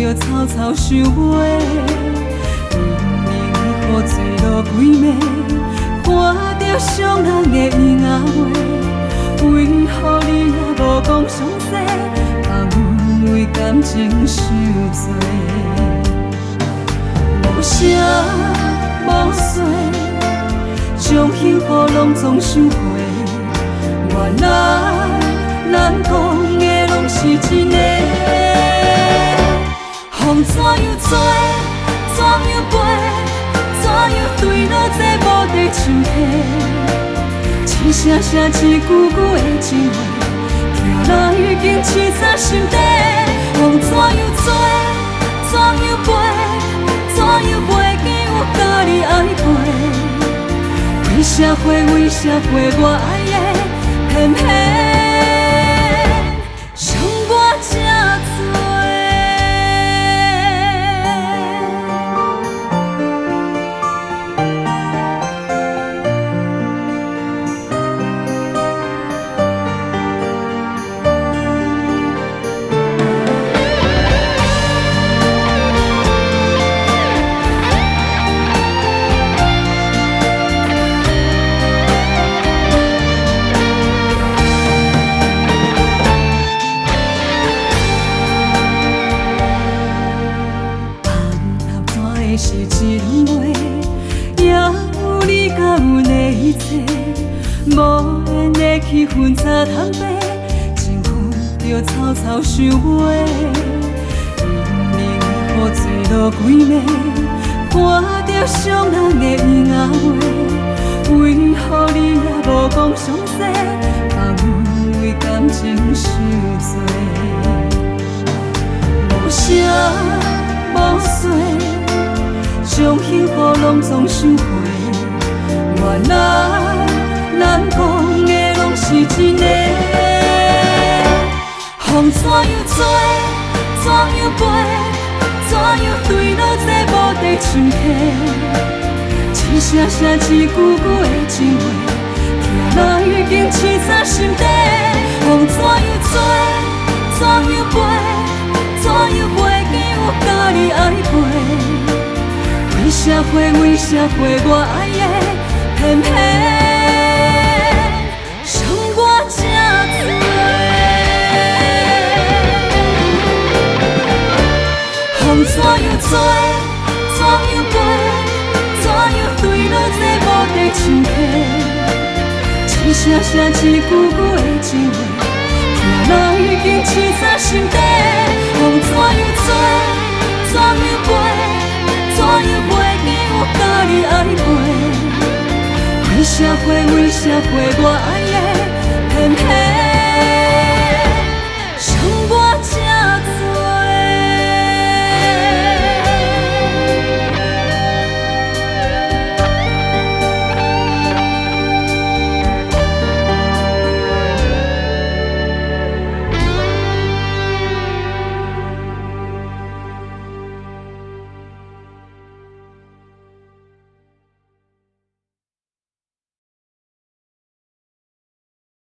着草草想袂，明明雨水落几暝，看着伤人的伊仔话，为何你也无讲详细，把阮为感情伤多，无声无息，将幸福拢总想过，原来咱讲的拢是真的。风怎样吹，怎样飞，怎样对落这无地像溪，一声声一句句的情话，听来已经刺在心底。风怎样吹，怎样飞，怎样袂记我甲你爱过，为啥会为啥会我爱的偏偏伤我这多。是一轮话，也有你甲阮的一切，无缘的气氛早通白，情绪着草草想袂。明明雨水落几暝，看着伤人的伊仔话，为何你也无讲详细，把阮为感情伤多，无声无息。将幸福拢总想过，原来咱讲的拢是真的。风怎样吹，怎样飞，怎样对落这无地像溪，一声声一句句的情话，听来已经刺在心底。风怎样吹，怎样飞，怎样袂记我甲你爱过，为啥会我爱的偏偏伤我这多？风怎样吹，怎样飞，怎样对落这无地像溪，一声声一句句的情话，听来已经刺在心底。风怎样吹，怎样飞，怎样袂记我甲你爱过，为啥会我爱的偏偏